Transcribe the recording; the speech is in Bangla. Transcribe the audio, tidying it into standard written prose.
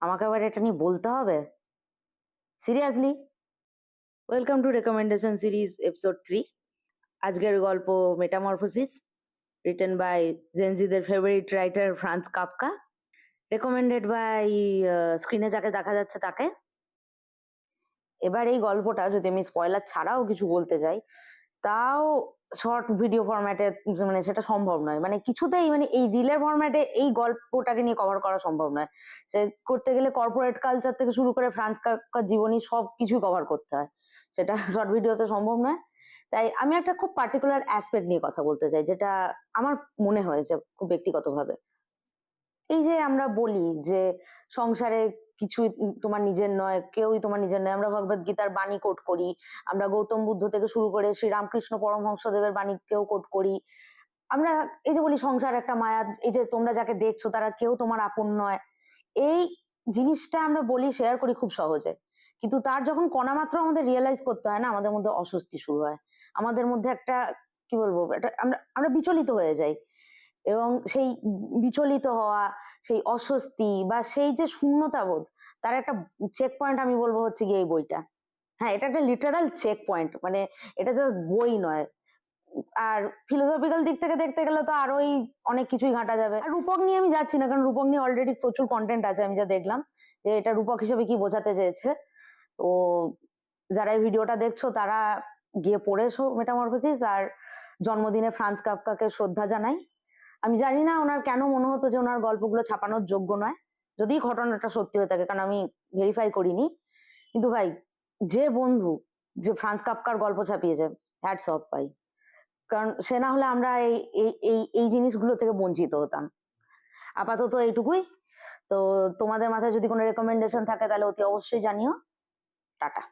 আমাকে আবার এটা নিয়ে বলতে হবে? Seriously? Welcome to recommendation series episode 3। আজকের গল্প মেটামরফোসিস, রিটেন বাই জেনজিদের favourite writer Franz Kafka, recommended by স্ক্রিনে যাকে দেখা যাচ্ছে তাকে। এবার এই গল্পটা যদি আমি স্পয়লার ছাড়াও কিছু বলতে যাই, তাও শর্ট ভিডিও ফরম্যাটে মানে সেটা সম্ভব নয়। মানে কিছুতেই মানে এই রিলের ফরম্যাটে এই গল্পটাকে নিয়ে কভার করা সম্ভব নয়। সে করতে গেলে কর্পোরেট কালচার থেকে শুরু করে ফ্রান্স কাফকার জীবনী সব কিছুই কভার করতে হয়, সেটা শর্ট ভিডিওতে সম্ভব নয়। তাই আমি একটা খুব পার্টিকুলার অ্যাসপেক্ট নিয়ে কথা বলতে চাই, যেটা আমার মনে হয়েছে খুব ব্যক্তিগতভাবে। এই যে আমরা বলি যে সংসারে কিছুই তোমার নিজের নয়, কেউই তোমার নিজের নয়। আমরা ভগবত গীতার বাণী কোট করি, আমরা গৌতম বুদ্ধ থেকে শুরু করে শ্রীরামকৃষ্ণ পরমহংসদেবের বাণীকেও কোট করি। আমরা এই যে বলি সংসার একটা মায়া, এই যে তোমরা যাকে দেখছো তারা কেউ তোমার আপন নয়, এই জিনিসটা আমরা বলি, শেয়ার করি খুব সহজে। কিন্তু তার যখন কণা মাত্র আমাদের রিয়েলাইজ করতে হয় না, আমাদের মধ্যে অস্বস্তি শুরু হয়। আমাদের মধ্যে একটা কি বলবো, একটা আমরা আমরা বিচলিত হয়ে যাই। এবং সেই বিচলিত হওয়া, সেই অস্বস্তি বা সেই যে শূন্যতা বোধ, তার একটা চেক পয়েন্ট আমি বলবো হচ্ছে গিয়ে এই বইটা। হ্যাঁ, এটা একটা লিটারাল চেক পয়েন্ট, মানে এটা জাস্ট বই নয়। আর ফিলোসফিক্যাল দিক থেকে দেখতে গেলে তো আরোই অনেক কিছুই ঘাঁটা যাবে। আর রূপক নিয়ে আমি যাচ্ছি না, কারণ রূপক নিয়ে অলরেডি প্রচুর কন্টেন্ট আছে। আমি যা দেখলাম যে এটা রূপক হিসেবে কি বোঝাতে চেয়েছে, তো যারা এই ভিডিওটা দেখছো তারা গিয়ে পড়েছো মেটামরফোসিস, আর জন্মদিনে ফ্রান্স কাফকাকে শ্রদ্ধা জানাই। আমি জানি না ওনার কেন মনে হতো যে ওনার গল্পগুলো ছাপানোর যোগ্য নয়, যদি ঘটনাটা সত্যি হয়ে থাকে, কারণ আমি ভেরিফাই করিনি। কিন্তু ভাই, যে বন্ধু যে ফ্রান্স কাফকার গল্প ছাপিয়েছে, হ্যাটস অফ ভাই। কারণ সে না হলে আমরা এই এই এই এই জিনিসগুলো থেকে বঞ্চিত হতাম। আপাতত এইটুকুই। তো তোমাদের মাথায় যদি কোনো রেকমেন্ডেশন থাকে তাহলে অতি অবশ্যই জানিও। টাটা।